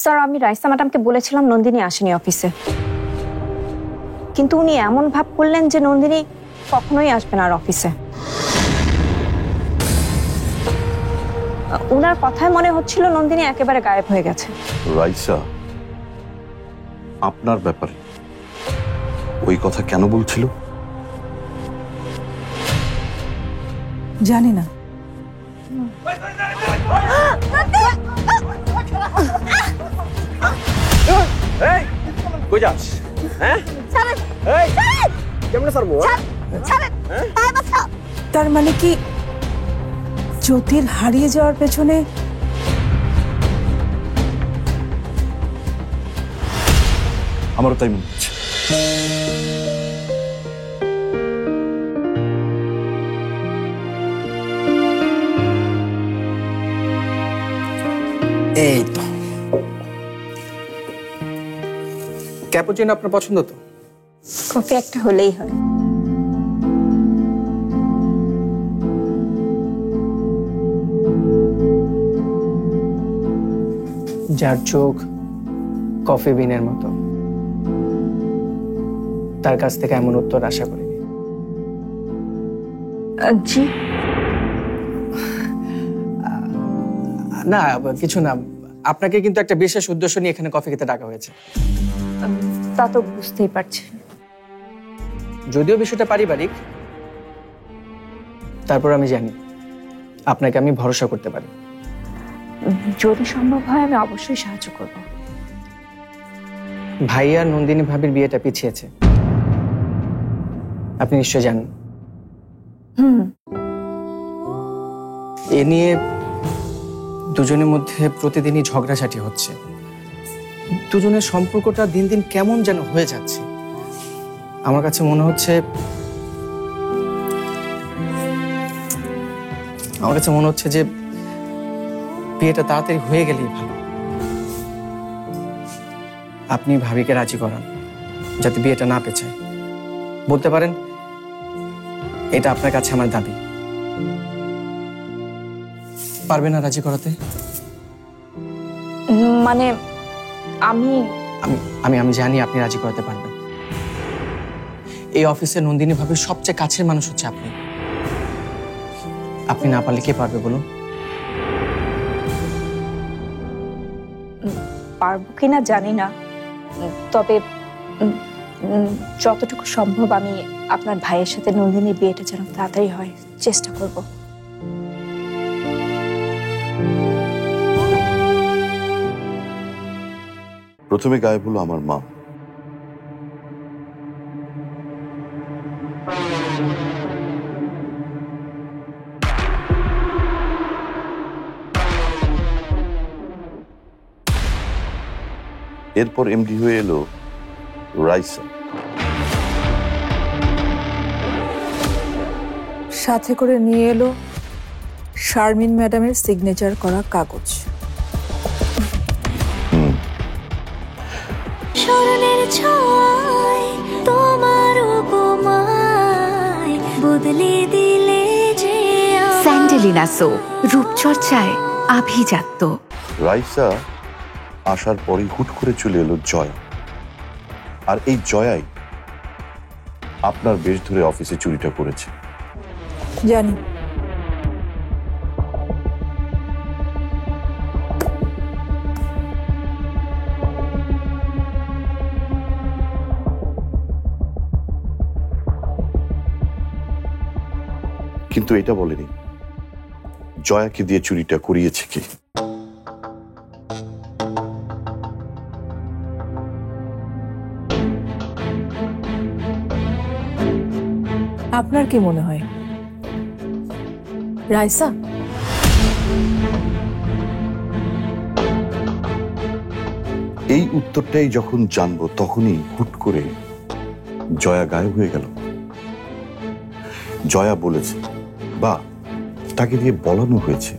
Sir, আমি রাইসা ম্যাডামকে বলেছিলাম নন্দিনী আসেনি অফিসে, কিন্তু উনি এমন ভাব করলেন যে নন্দিনী কখনোই আসবে না আর অফিসে। ওনার কথায় মনে হচ্ছিল নন্দিনী একেবারে গায়েব হয়ে গেছে। রাইসা আপনার ব্যাপারে ওই কথা কেন বলছিল? জানি না। তার মানে কি জ্যোতির হারিয়ে যাওয়ার পেছনে আমারও তাই মনে হচ্ছে। এই তো ক্যাপুচিনো আপনার পছন্দ তো? কফি একটা হলেই হয়। যার চোখ কফি বিনের মতো, তার কাছ থেকে এমন উত্তর আশা করিনি। জি না, কিছু না। আপনাকে কিন্তু একটা বিশেষ উদ্দেশ্য নিয়ে এখানে কফি খেতে ডাকা হয়েছে। তা তো বুঝতেই পারছি। যদিও বিষয়টা পারিবারিক, তারপর আমি জানি আপনাকে আমি ভরসা করতে পারি। যদি সম্ভব হয় আমি অবশ্যই সাহায্য করব। ভাই আর নন্দিনী ভাবির বিয়েটা পিছিয়েছে, আপনি নিশ্চয় জানেন। এ নিয়ে দুজনের মধ্যে প্রতিদিনই ঝগড়াঝাটি হচ্ছে। দুজনের সম্পর্কটা দিন দিন কেমন যেন হয়ে যাচ্ছে। আমার কাছে মনে হচ্ছে যে বিয়েটা তাড়াতাড়ি হয়ে গেলেই ভালো। আপনি ভাবিকে রাজি করান যাতে বিয়েটা না পেছায়। বলতে পারেন এটা আপনার কাছে আমার দাবি। পারবে না রাজি করাতে? মানে আমি আমি আমি জানি আপনি রাজি করাতে পারবেন। এই অফিসে নন্দিনী ভাবির সবচেয়ে কাছের মানুষ হচ্ছে আপনি। আপনি না পারলে কে পারবে বলুন? পারবো কিনা জানি না, তবে যতটুকু সম্ভব আমি আপনার ভাইয়ের সাথে নন্দিনীর বিয়েটা যেন তাড়াতাড়ি হয় চেষ্টা করব। প্রথমে গায়েব হলো আমার মা। এরপর এমডি হয়ে এলো রাইসা। সাথে করে নিয়ে এলো শারমিন ম্যাডামের সিগনেচার করা কাগজ। স্মরণের ছোঁয়ায় তোমার উপমায় বদলে দিলে যে স্যান্ডেলিনা সো, রূপচর্চায় আভিজাত্য। রাইসা আসার পরে হুট করে চলে এলো জয়া, আর এই জয়াই আপনার বেশ ধরে অফিসে চুরিটা করেছে। জানি। কিন্তু এটা বলেনি জয়াকে দিয়ে চুরিটা করিয়েছে কে। আপনার কি মনে হয় রাইসা? এই উত্তরটাই যখন জানবো তখনই হুট করে জয়া গায়েব হয়ে গেল। জয়া বলেছে বা তাকে দিয়ে বলানো হয়েছে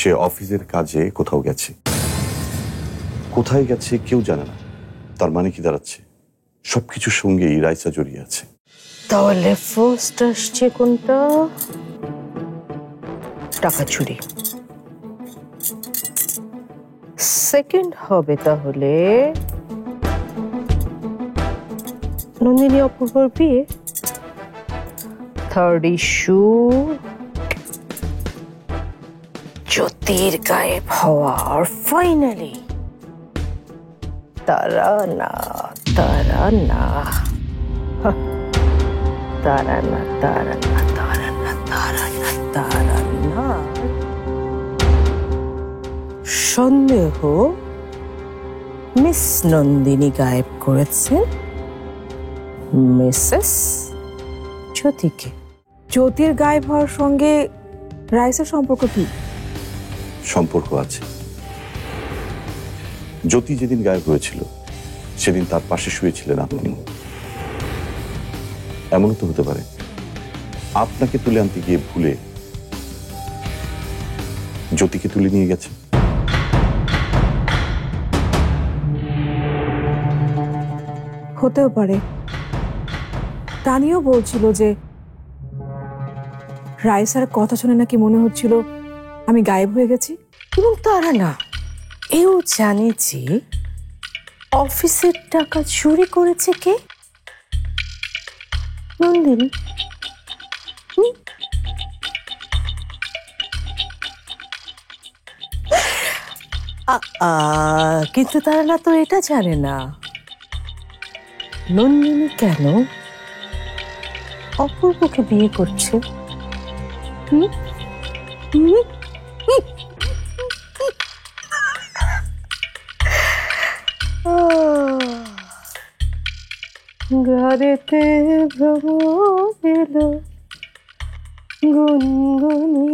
সে অফিসের কাজে কোথাও গেছে। কোথায় গেছে কেউ জানে না। তার মানে কি দাঁড়াচ্ছে সবকিছুর সঙ্গেই রাইসা জড়িয়ে আছে। তাহলে ফার্স্ট আসছে কোনটা? টাকা চুরি। সেকেন্ড হবে তাহলে নন্দিনী অপূর্বর বিয়ে। থার্ড ইস্যু জ্যোতির গায়েব হওয়া। আর ফাইনালি তারা না তারা না তারা না তারা না তারা না তারা না তারা না সন্দেহ মিস নন্দিনী গায়েব করেছেন মিসেস জ্যোতিকে। জ্যোতির গায়েব হওয়ার সঙ্গে রাইসের সম্পর্ক কি? সম্পর্ক আছে। জ্যোতি যেদিন গায়েব হয়েছিল সেদিন তার পাশে শুয়েছিলেন আপনি। এমনও তো হতে পারে আপনাকে তুলে আনতে গিয়ে ভুলে জ্যোতিকে তুলে নিয়ে গেছে। হতেও পারে। তানিও বলছিল যে রাইসার কথা শুনে নাকি মনে হচ্ছিল আমি গায়েব হয়ে গেছি। এবং তারা না এও জানে যে অফিসের টাকা চুরি করেছে কে? নন্দিনী। কিন্তু তারা না তো এটা জানে না নন্দিনী কেন অপূর্বকে বিয়ে করছে। ঘরেতে ভ্রমর এলো গুনগুনি।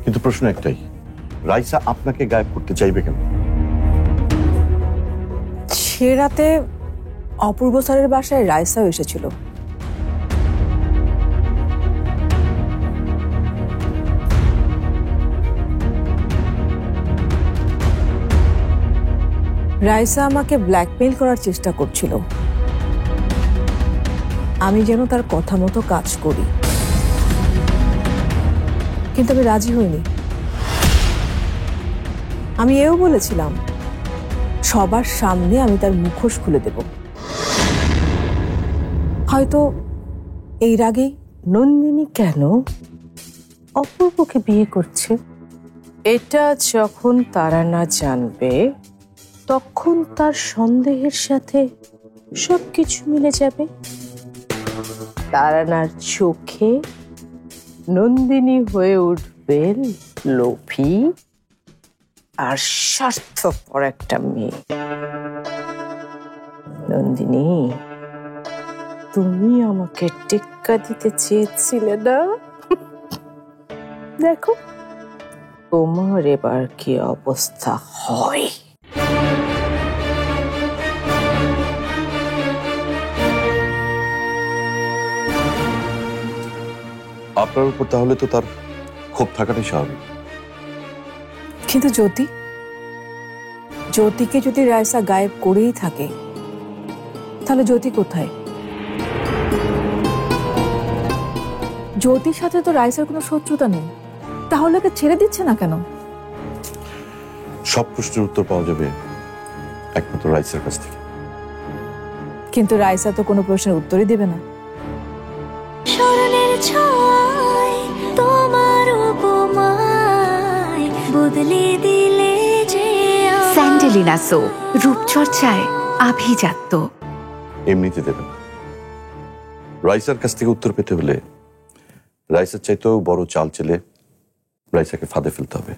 কিন্তু প্রশ্ন একটাই, রাইসা আপনাকে গায়েব করতে চাইবে কেন? সে রাতে অপূর্ব স্যারের বাসায় রাইসাও এসেছিল। রাইসা আমাকে ব্ল্যাকমেইল করার চেষ্টা করছিল আমি যেন তার কথা মতো কাজ করি, কিন্তু আমি রাজি হইনি। আমি এও বলেছিলাম সবার সামনে আমি তার মুখোশ খুলে দেব। হয়তো এই রাগেই নন্দিনী কেন অপূর্বকে বিয়ে করছে এটা যখন তারা না জানবে তখন তার সন্দেহের সাথে সবকিছু মিলে যাবে। তারানার চোখে নন্দিনী হয়ে উঠবেন লোভী আর স্বার্থপর একটা মেয়ে। নন্দিনী, তুমি আমাকে টেক্কা দিতে চেয়েছিলে না? দেখো তোমার এবার কি অবস্থা হয়। আপনার উপর তাহলে তো তার ক্ষোভ থাকাটাই স্বাভাবিক। কিন্তু জ্যোতিকে যদি রাইসা গায়েব করেই থাকে তাহলে জ্যোতি কোথায়? জ্যোতির সাথে তো রাইসার কোনো শত্রুতা নেই, তাহলে ওকে ছেড়ে দিচ্ছে না কেন? সব প্রশ্নের উত্তর পাওয়া যাবে একমাত্র রাইসার কাছ থেকে। কিন্তু রাইসা তো কোনো প্রশ্নের উত্তরই দেবে না। স্মরণের ছয় তোমার উপমায় বদলে দিলে যে স্যান্ডেলিনা সো, রূপচর্চায় আভিজাত্য। এমনিতে দেবেন। রাইসার কাছ থেকে উত্তর পেতে হলে রাইসার চাইতেও বড় চাল চেলে রাইসাকে ফাঁদে ফেলতে হবে।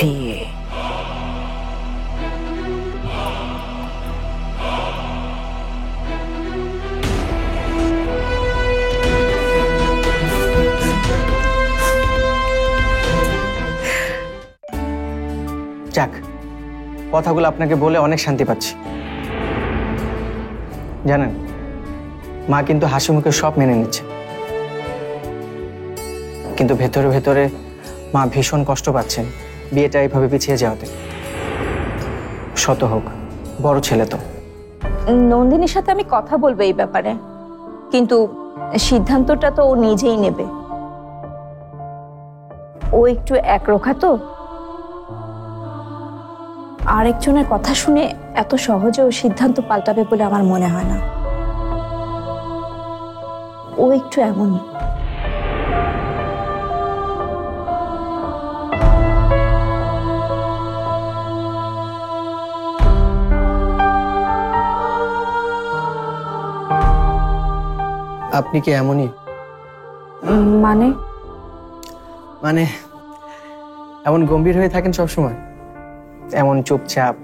বিয়ে। যাক, কথাগুলো আপনাকে বলে অনেক শান্তি পাচ্ছি। জানেন, মা কিন্তু হাসি মুখে সব মেনে নিচ্ছে, কিন্তু ভেতরে ভেতরে মা ভীষণ কষ্ট পাচ্ছেন বিয়েটা এইভাবে পিছিয়ে যাওয়াতে। শত হোক, বড় ছেলে তো। নন্দিনীর সাথে আমি কথা বলবো এই ব্যাপারে, কিন্তু সিদ্ধান্তটা তো ও নিজেই নেবে। ও একটু একরোখা তো, আরেকজনের কথা শুনে এত সহজে ও সিদ্ধান্ত পাল্টাবে বলে আমার মনে হয় না। ও একটু এমনই। আপনি কি এমনই? মানে মানে এমন গম্ভীর হয়ে থাকেন সবসময়, এমন চুপচাপ,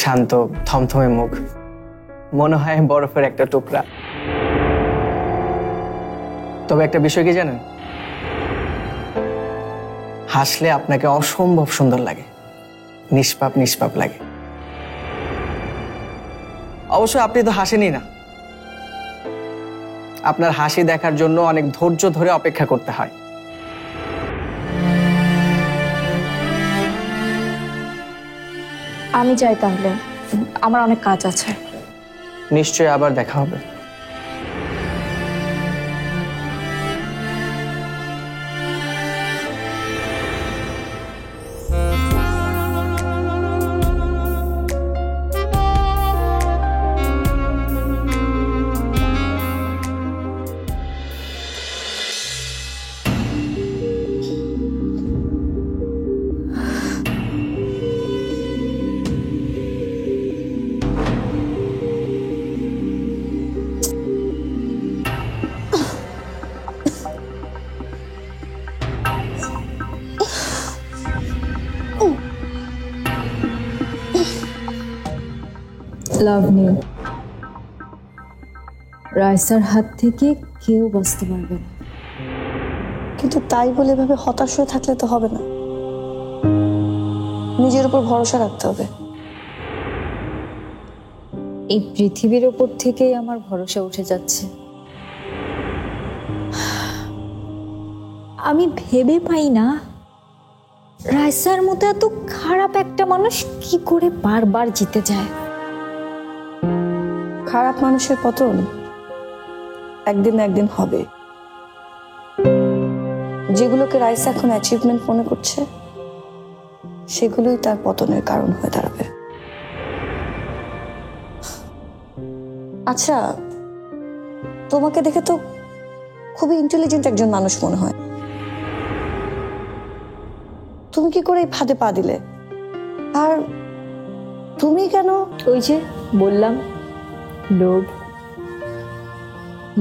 শান্ত, থমথমে মুখ, মনে হয় বরফের একটা টুকরা। তবে একটা বিষয় কি জানেন, হাসলে আপনাকে অসম্ভব সুন্দর লাগে, নিষ্পাপ নিষ্পাপ লাগে। অবশ্য আপনি তো হাসেনই না, আপনার হাসি দেখার জন্য অনেক ধৈর্য ধরে অপেক্ষা করতে হয়। আমি যাই তাহলে, আমার অনেক কাজ আছে। নিশ্চয়ই আবার দেখা হবে। লাভ নেই, রাইসার হাত থেকে কেউ বাঁচতে পারবে না। কিন্তু তাই বলে এভাবে হতাশ হয়ে থাকলে তো হবে না, নিজের উপর ভরসা রাখতে হবে। এই পৃথিবীর ওপর থেকেই আমার ভরসা উঠে যাচ্ছে। আমি ভেবে পাই না রাইসার মতো এত খারাপ একটা মানুষ কি করে বারবার জিতে যায়। খারাপ মানুষের পতন একদিন না একদিন হবে। যেগুলোকে রাইসা এখন অ্যাচিভমেন্ট মনে করছে, সেগুলোই তার পতনের কারণ হয়ে দাঁড়াবে। আচ্ছা, তোমাকে দেখে তো খুবই ইন্টেলিজেন্ট একজন মানুষ মনে হয়, তুমি কি করে এই ফাঁদে পা দিলে? আর তুমি কেন? ওই যে বললাম, লোভ,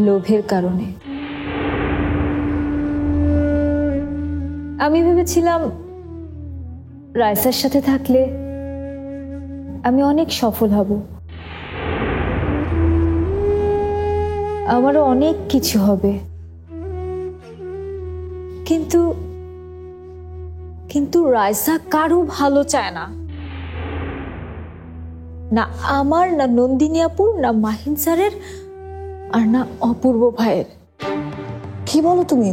লোভের কারণে। আমি ভেবেছিলাম রাইসার সাথে থাকলে আমি অনেক সফল হব, আমারও অনেক কিছু হবে, কিন্তু কিন্তু রাইসা কারো ভালো চায় না, না আমার, না নন্দিনী আপুর, না মাহিন স্যারের, আর না অপূর্ব ভাইয়ের। কি বলো তুমি?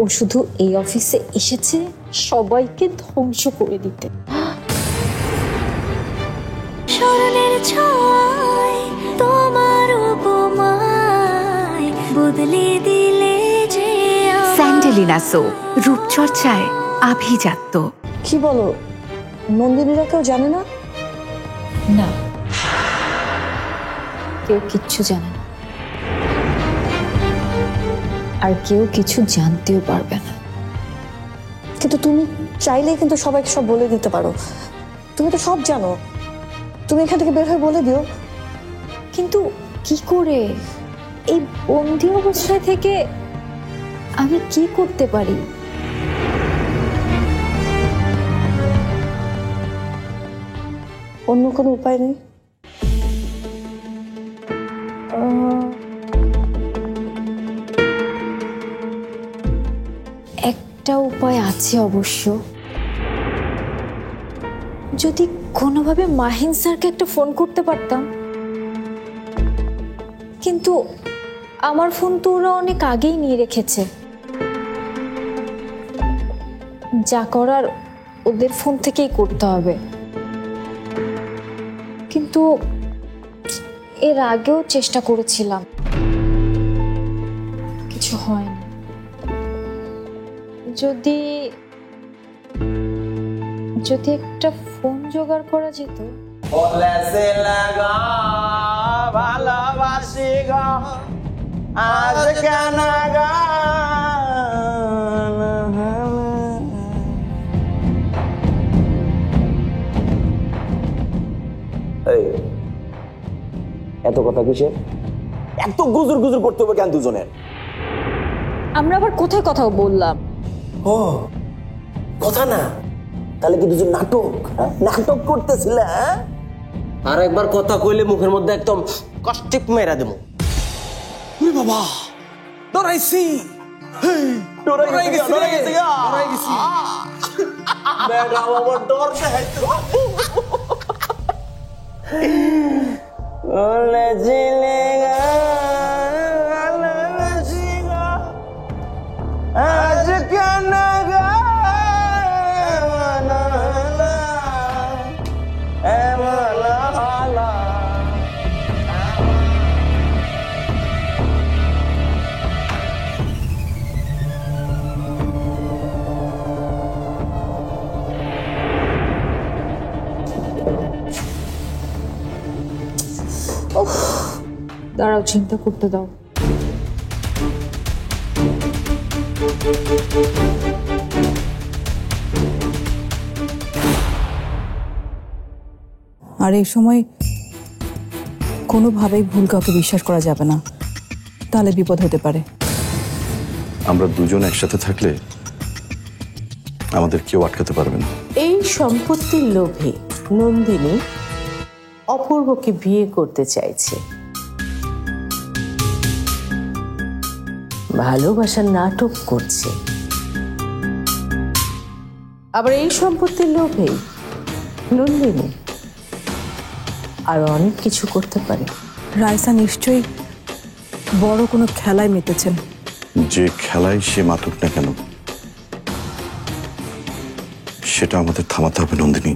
ও শুধু এই অফিসে এসেছে সবাইকে ধ্বংস করে দিতে। স্মরণের ছয় তোমার উপমায় বদলে দিলে যে স্যান্ডেলিনা সো, রূপচর্চায় আভিজাত্য। কি বলো, নন্দিনীরা কেউ জানে না? না, কেউ কিচ্ছু জানে না, আর কেউ কিছু জানতেও পারবে না। কিন্তু তুমি চাইলেই কিন্তু সবাইকে সব বলে দিতে পারো, তুমি তো সব জানো, তুমি এখান থেকে বের হয়ে বলে দিও। কিন্তু কি করে? এই বন্দি অবস্থায় থেকে আমি কি করতে পারি? অন্য কোনো উপায় নেই? একটা উপায় আছে অবশ্য। যদি কোনোভাবে মাহিন স্যারকে একটা ফোন করতে পারতাম, কিন্তু আমার ফোন তো ওরা অনেক আগেই নিয়ে রেখেছে। যা করার ওদের ফোন থেকেই করতে হবে। কিন্তু এর আগেও চেষ্টা করেছিলাম, কিছু হয়নি। যদি যদি একটা ফোন জোগাড় করা যেত। ভালোবাসি গো আজ কেন এত কথা কিসের? এত গুজুর গুজুর করতে হবে কেন দুজনের? আমরা আবার কোথায় কথা বললাম? ও কথা না, তাহলে কি দুজন নাটক নাটক করতেছিলে? আর একবার কথা কইলে মুখের মধ্যে একদম কষ্টিপ মেরা দেবো। বাবা ডরাইছি, ডরাই গেছি। ম্যাডাম আমার ডর দেখাইতে ওলে জিলেগা আজ কেন দাঁড়াও, চিন্তা করতে দাও। আর এই সময় কোনোভাবেই ভুল কাউকে বিশ্বাস করা যাবে না, তাহলে বিপদ হতে পারে। আমরা দুজন একসাথে থাকলে আমাদের কেউ আটকাতে পারবে না। এই সম্পত্তির লোভে নন্দিনী অপূর্বকে বিয়ে করতে চাইছে। ভালোবাসার নাটক করছে। আবার এই সম্পত্তির লোভেই নন্দিনী আরো অনেক কিছু করতে পারে। রাইসা নিশ্চয়ই বড় কোনো খেলায় মেতেছেন। যে খেলায় সে মাতুক না কেন, সেটা আমাদের থামাতে হবে নন্দিনী।